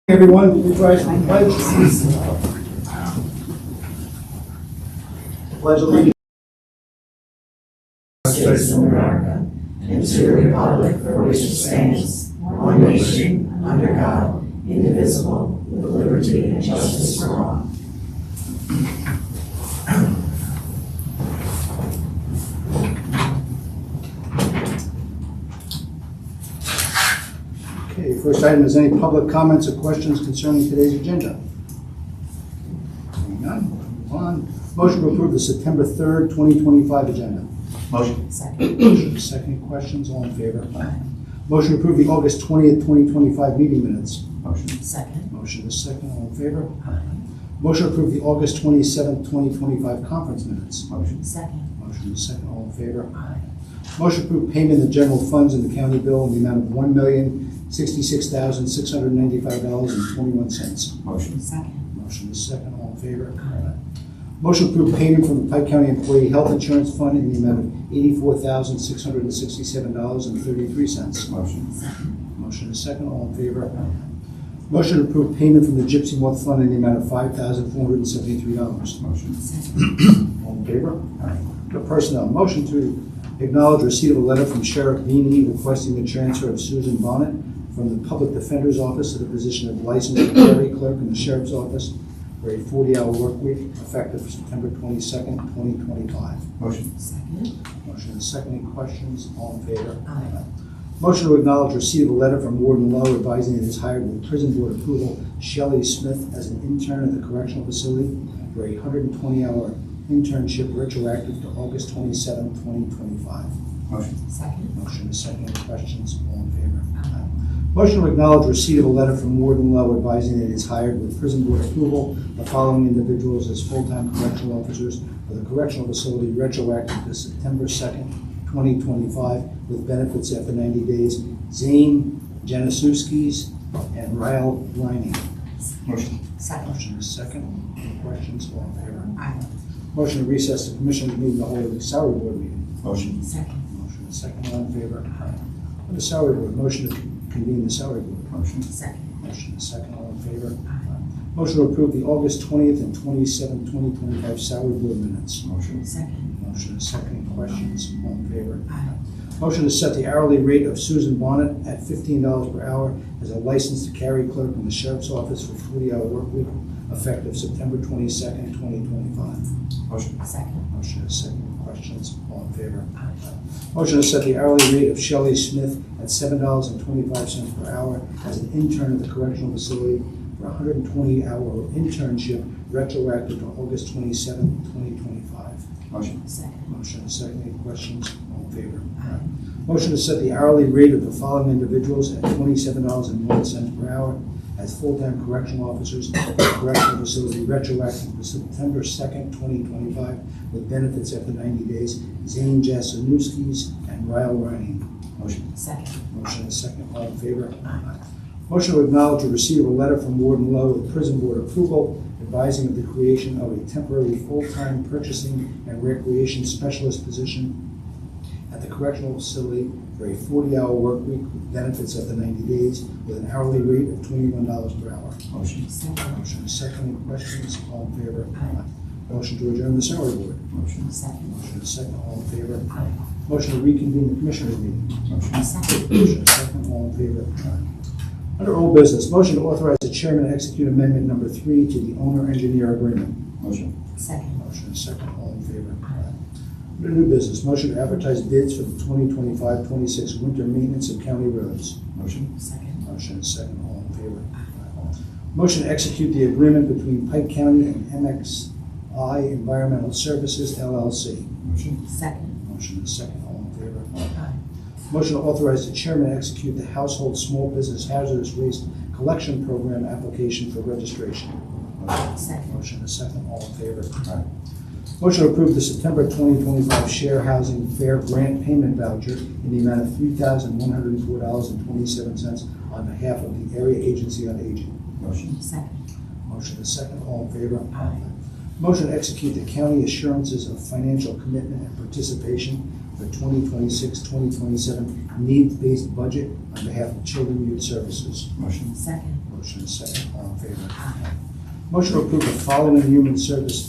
Everyone, please rise for the pledge. Pledge allegiance. States of America, and to the republic for which it stands, one nation, under God, indivisible, with liberty and justice for all. Okay, first item is any public comments or questions concerning today's agenda? Seeing none, we'll move on. Motion to approve the September 3rd, 2025 agenda. Motion. Second. Motion, second, questions, all in favor? Motion to approve the August 20th, 2025 meeting minutes. Motion. Second. Motion is second, all in favor? Motion to approve the August 27th, 2025 conference minutes. Motion. Second. Motion is second, all in favor? Motion to approve payment of general funds in the county bill in the amount of $1,066,695.21. Motion. Second. Motion is second, all in favor? Motion to approve payment from the Pike County Employee Health Insurance Fund in the amount of $84,667.33. Motion. Second. Motion is second, all in favor? Motion to approve payment from the Gypsy Moth Fund in the amount of $5,473. Motion. Second. All in favor? The personnel, motion to acknowledge receipt of a letter from Sheriff Beanie requesting the transfer of Susan Bonnet from the Public Defender's Office to the position of licensed carry clerk in the Sheriff's Office for a 40-hour work week effective September 22nd, 2025. Motion. Second. Motion is second. Any questions? All in favor? Aye. Motion to acknowledge receipt of a letter from Warden Lowe advising it is hired with prison board approval Shelley Smith as an intern at the correctional facility for a 120-hour internship retroactive to August 27, 2025. Motion. Second. Motion is second. Any questions? All in favor? Motion to acknowledge receipt of a letter from Warden Lowe advising it is hired with prison board approval the following individuals as full-time correctional officers for the correctional facility retroactive to September 2nd, 2025 with benefits after 90 days. Zane Januszewskis and Ryle Lining. Motion. Second. Motion is second. Any questions? All in favor? Aye. Motion to recess the commissioners meeting to hold a salary board meeting. Motion. Second. Motion is second. All in favor? On the salary board, motion to convene the salary board. Motion. Second. Motion is second. All in favor? Aye. Motion to approve the August 20th and 27th, 2025 salary board minutes. Motion. Second. Motion is second. Any questions? All in favor? Aye. Motion to set the hourly rate of Susan Bonnet at $15 per hour as a licensed carry clerk in the Sheriff's Office for 40-hour work week effective September 22nd, 2025. Motion. Motion Second. is second. Questions? All in favor? Aye. Motion to set the hourly rate of Shelley Smith at $7.25 per hour as an intern at the correctional facility for a 120-hour internship retroactive to August 27th, 2025. Motion. Second. Motion is second. Any questions? All in favor? Aye. Motion to set the hourly rate of the following individuals at $27.01 per hour as full-time correctional officers at the correctional facility retroactive to September 2nd, 2025 with benefits after 90 days. Zane Januszewskis and Ryle Reining. Motion. Second. Motion is second. All in favor? Aye. Motion to acknowledge the receipt of a letter from Warden Lowe with prison board approval advising of the creation of a temporary full-time purchasing and recreation specialist position at the correctional facility for a 40-hour work week with benefits after 90 days with an hourly rate of $21 per hour. Motion. Motion Second. is second. Any questions? All in favor? Aye. Motion to adjourn the salary board. Motion. Second. Motion is second. All in favor? Aye. Motion to reconvene the commissioners meeting. Motion. Second. Motion is second. All in favor? Under old business, motion to authorize the chairman to execute amendment number 3 to the owner-engineer agreement. Motion. Second. Motion is second. All in favor? Under new business, motion to advertise bids for the 2025-26 winter maintenance of county roads. Motion. Second. Motion is second. All in favor? Motion to execute the agreement between Pike County and MXI Environmental Services, LLC. Motion. Second. Motion is second. All in favor? Aye. Motion to authorize the chairman to execute the Household Small Business Hazardous Waste Collection Program application for registration. Motion. Second. Motion is second. All in favor? Aye. Motion to approve the September 2025 Share Housing Fair Grant Payment Voucher in the amount of $3,104.27 on behalf of the Area Agency on Aging. Motion. Second. Motion is second. All in favor? Aye. Motion to execute the county assurances of financial commitment and participation for 2026-2027 needs-based budget on behalf of Children and Youth Services. Motion. Second. Motion is second. All in favor? Motion to approve the following human service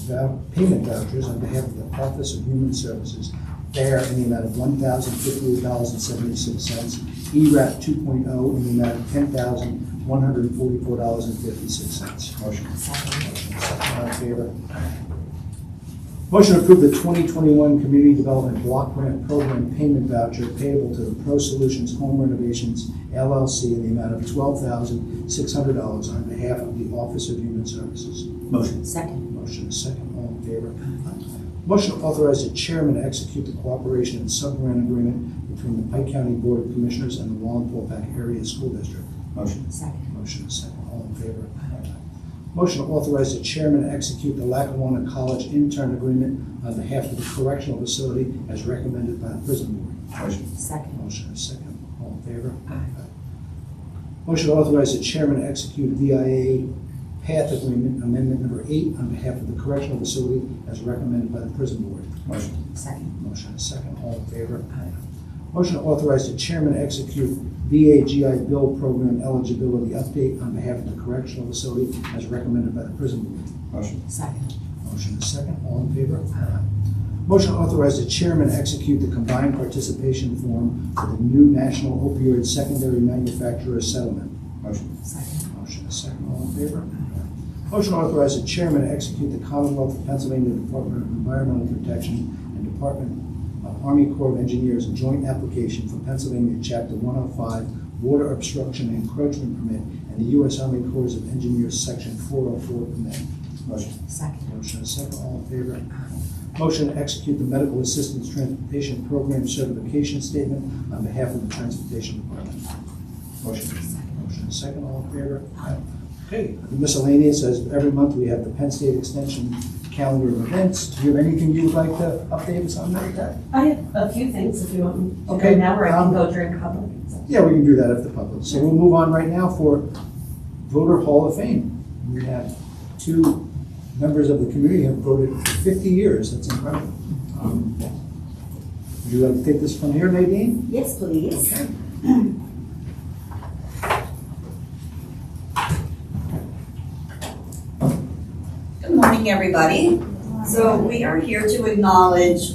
payment vouchers on behalf of the Office of Human Services. Fair in the amount of $1,058.76. ERAP 2.0 in the amount of $10,144.56. Motion. Second. Motion is second. All in favor? Motion to approve the 2021 Community Development Block Grant Program payment voucher payable to the Pro Solutions Home Renovations LLC in the amount of $12,600 on behalf of the Office of Human Services. Motion. Second. Motion is second. All in favor? Motion to authorize the chairman to execute the cooperation and subgrant agreement between the Pike County Board of Commissioners and the Wallenpaupack Area School District. Motion. Second. Motion is second. All in favor? Motion to authorize the chairman to execute the Lackawanna College intern agreement on behalf of the correctional facility as recommended by the prison board. Motion. Second. Motion is second. All in favor? Motion to authorize the chairman to execute VIA Path Agreement Amendment Number 8 on behalf of the correctional facility as recommended by the prison board. Motion. Second. Motion is second. All in favor? Motion to authorize the chairman to execute VA GI Bill Program eligibility update on behalf of the correctional facility as recommended by the prison board. Motion. Second. Motion is second. All in favor? Motion to authorize the chairman to execute the combined participation form for the new National Opioid Secondary Manufacturer Settlement. Motion. Second. Motion is second. All in favor? Motion to authorize the chairman to execute the Commonwealth of Pennsylvania Department of Environmental Protection and Department of Army Corps of Engineers joint application for Pennsylvania Chapter 105 Water Obstruction and Encroachment Permit and the U.S. Army Corps of Engineers Section 404 Permit. Motion. Second. Motion is second. All in favor? Motion to execute the Medical Assistance Transportation Program Certification Statement on behalf of the Transportation Department. Motion. Motion is second. All in favor? Okay. The miscellaneous, as every month, we have the Penn State Extension calendar of events. Do you have anything you would like to update us on that? I have a few things if you want me to Okay, go now, or I can go during public. Yeah, we can do that at the public. So we'll move on right now for Voter Hall of Fame. We have two members of the community who have voted for 50 years. That's incredible. Would you like to take this from here, Nadine? Yes, please. Okay. Good morning, everybody. So we are here to acknowledge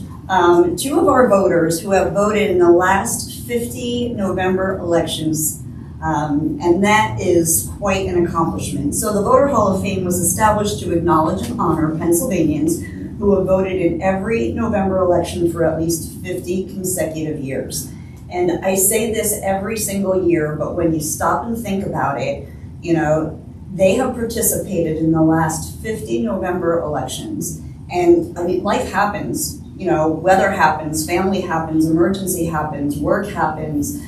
two of our voters who have voted in the last 50 November elections, and that is quite an accomplishment. So the Voter Hall of Fame was established to acknowledge and honor Pennsylvanians who have voted in every November election for at least 50 consecutive years. And I say this every single year, but when you stop and think about it, you know, they have participated in the last 50 November elections. And I mean, life happens, you know, weather happens, family happens, emergency happens, work happens.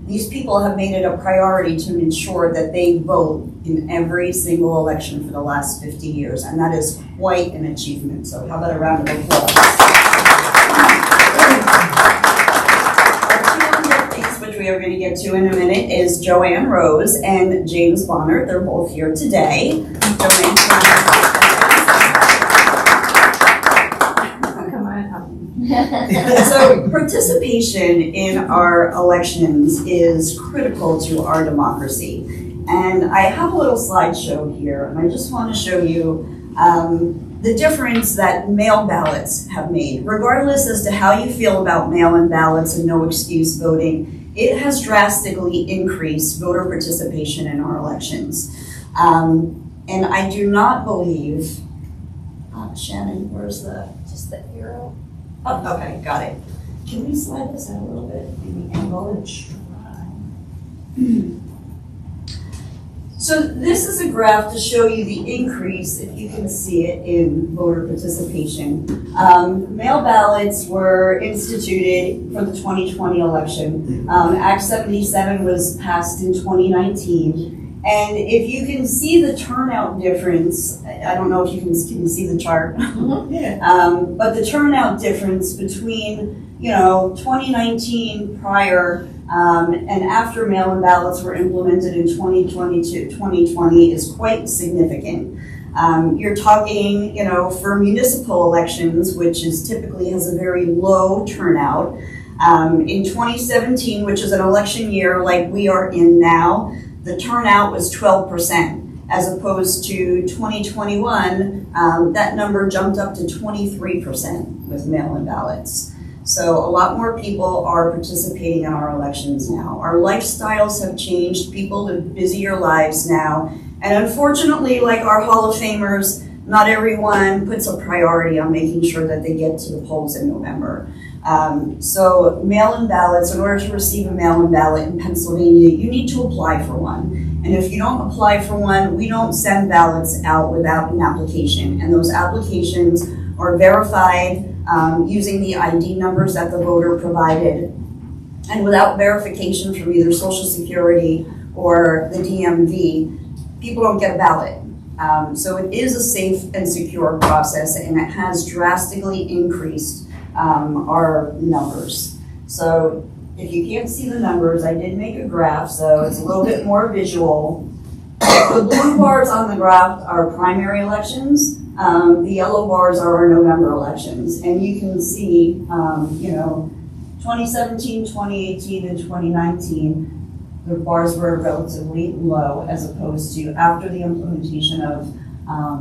These people have made it a priority to ensure that they vote in every single election for the last 50 years. And that is quite an achievement. So how about a round of applause? Which we are going to get to in a minute, is Joanne Rose and James Bonner. They're both here today. Joanne, Come on up. so participation in our elections is critical to our democracy. And I have a little slideshow here, and I just want to show you the difference that mail ballots have made. Regardless as to how you feel about mail-in ballots and no excuse voting, it has drastically increased voter participation in our elections. And I do not believe, Shannon, where's just the arrow? Oh, okay, got it. Can we slide this out a little bit, maybe angle and try? So this is a graph to show you the increase, if you can see it, in voter participation. Mail ballots were instituted for the 2020 election. Act 77 was passed in 2019. And if you can see the turnout difference, I don't know if you can see the chart. But the turnout difference between, 2019 prior and after mail-in ballots were implemented in 2020 is quite significant. You're talking, for municipal elections, which is typically has a very low turnout. In 2017, which is an election year like we are in now, the turnout was 12%. As opposed to 2021, that number jumped up to 23% with mail-in ballots. So a lot more people are participating in our elections now. Our lifestyles have changed. People live busier lives now. And unfortunately, like our Hall of Famers, not everyone puts a priority on making sure that they get to the polls in November. So mail-in ballots, in order to receive a mail-in ballot in Pennsylvania, you need to apply for one. And if you don't apply for one, we don't send ballots out without an application. And those applications are verified using the ID numbers that the voter provided. And without verification from either Social Security or the DMV, people don't get a ballot. So it is a safe and secure process, and it has drastically increased our numbers. So if you can't see the numbers, I did make a graph, so it's a little bit more visual. The blue bars on the graph are primary elections. The yellow bars are our November elections. And you can see, 2017, 2018, and 2019, the bars were relatively low as opposed to after the implementation of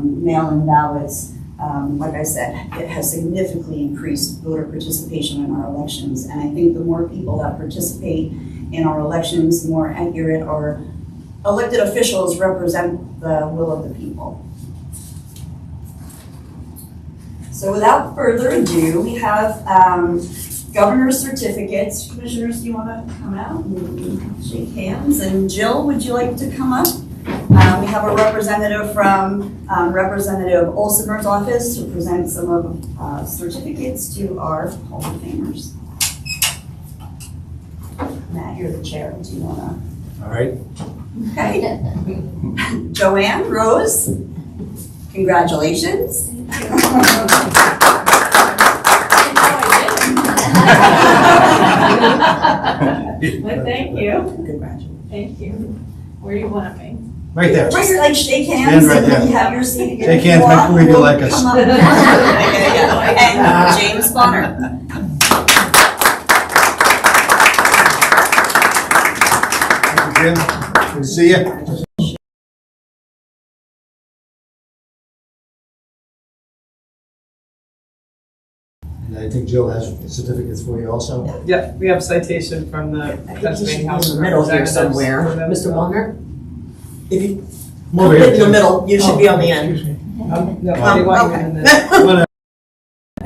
mail-in ballots. Like I said, it has significantly increased voter participation in our elections. And I think the more people that participate in our elections, the more accurate our elected officials represent the will of the people. So without further ado, we have governor's certificates. Commissioners, do you want to come out and shake hands? And Jill, would you like to come up? We have a representative from Representative Olsemer's office to present some of certificates to our Hall of Famers. Matt, you're the chair. Do you want to? All right. Okay. Joanne Rose, congratulations. Well, thank you. Congratulations. Thank you. Where do you want me? Right there. Just like shake hands Stand right and then there. you have your seat again. Shake hands, make believe you like us. Come up. And James Bonner. Thank you, Jim. Good to see you. And I think Jill has certificates for you also. Yeah, we have citation from the Pennsylvania House of in the middle here Representatives. somewhere. For those, Mr. Bonner? If you Come over put it in here. the middle, you should be on the end. No, they want you in the. Come on,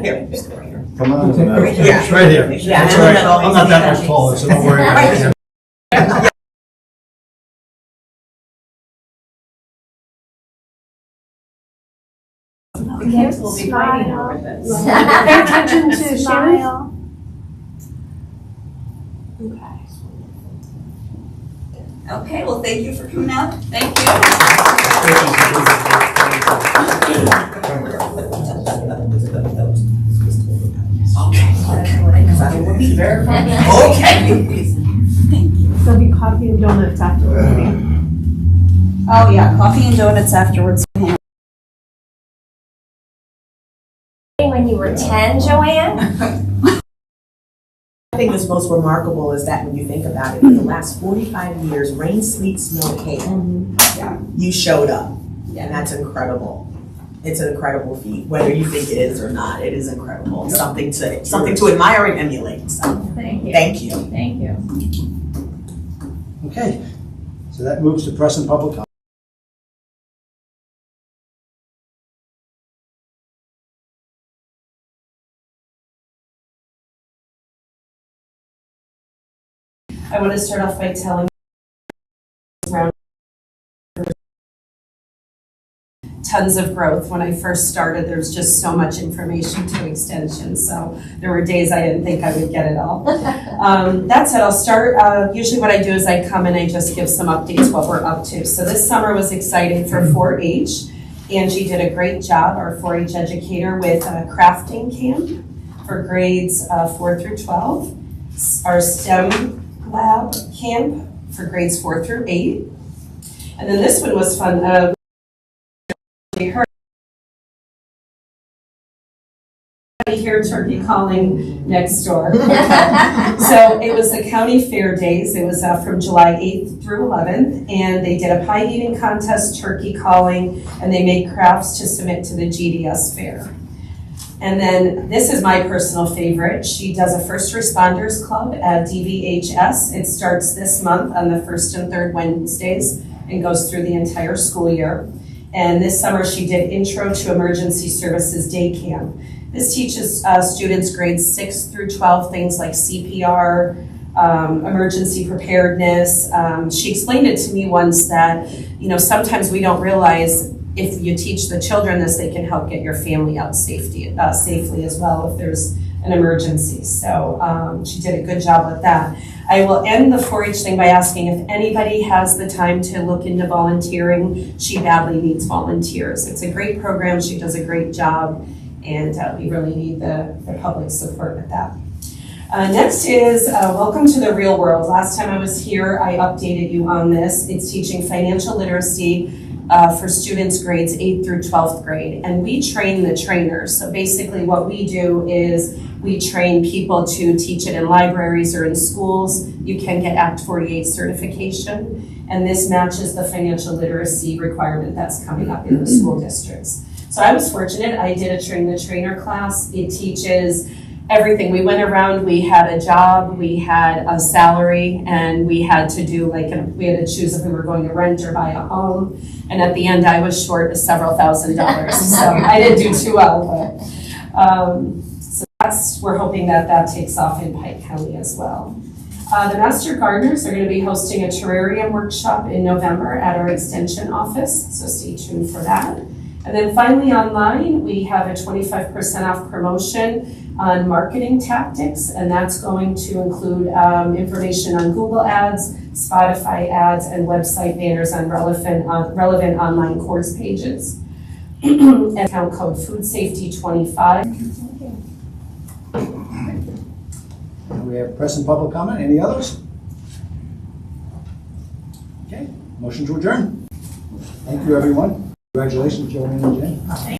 Here, just go right here. come on. Right here. Right here. Yeah, That's in the all right. middle. I'm not that much taller, so don't worry about it. The kids will be fighting over this. Pay attention to smile. Okay, well, thank you for coming out. Thank you. There'll be coffee and donuts after the meeting. Oh, yeah, coffee and donuts afterwards. When you were 10, Joanne? I think what's most remarkable is that when you think about it, for the last 45 years, rain, sleet, snow, hail, you showed up. And that's incredible. It's an incredible feat, whether you think it is or not. It is incredible. Something to admire and emulate. So, Thank you. thank you. Thank you. Okay, so that moves to press and public comment. I want to start off by telling around tons of growth. When I first started, there was just so much information to extension, so there were days I didn't think I would get it all. That said, I'll start. Usually what I do is I come and I just give some updates what we're up to. So this summer was exciting for 4-H. Angie did a great job, our 4-H educator, with a crafting camp for grades 4 through 12. Our STEM lab camp for grades 4 through 8. And then this one was fun. Here, turkey calling next door. So it was the county fair days. It was from July 8th through 11th, and they did a pie eating contest, turkey calling, and they made crafts to submit to the GDS fair. And then this is my personal favorite. She does a first responders club at DVHS. It starts this month on the first and third Wednesdays and goes through the entire school year. And this summer she did Intro to Emergency Services Day Camp. This teaches students grades 6 through 12 things like CPR, emergency preparedness. She explained it to me once that, sometimes we don't realize if you teach the children this, they can help get your family out safely as well if there's an emergency. So she did a good job with that. I will end the 4-H thing by asking if anybody has the time to look into volunteering. She badly needs volunteers. It's a great program. She does a great job. And we really need the public support with that. Next is Welcome to the Real World. Last time I was here, I updated you on this. It's teaching financial literacy for students grades 8th through 12th grade. And we train the trainers. So basically what we do is we train people to teach it in libraries or in schools. You can get Act 48 certification. And this matches the financial literacy requirement that's coming up in the school districts. So I was fortunate, I did a train the trainer class. It teaches everything. We went around, we had a job, we had a salary, and we had to do we had to choose if we were going to rent or buy a home. And at the end, I was short several $1,000s. So I didn't do too well, but we're hoping that takes off in Pike County as well. The Master Gardeners are going to be hosting a terrarium workshop in November at our extension office, so stay tuned for that. And then finally online, we have a 25% off promotion on marketing tactics, and that's going to include information on Google Ads, Spotify ads, and website banners on relevant online course pages. And account code FoodSafety25. We have press and public comment. Any others? Okay, motion to adjourn. Thank you, everyone. Congratulations, Joanne and Jen.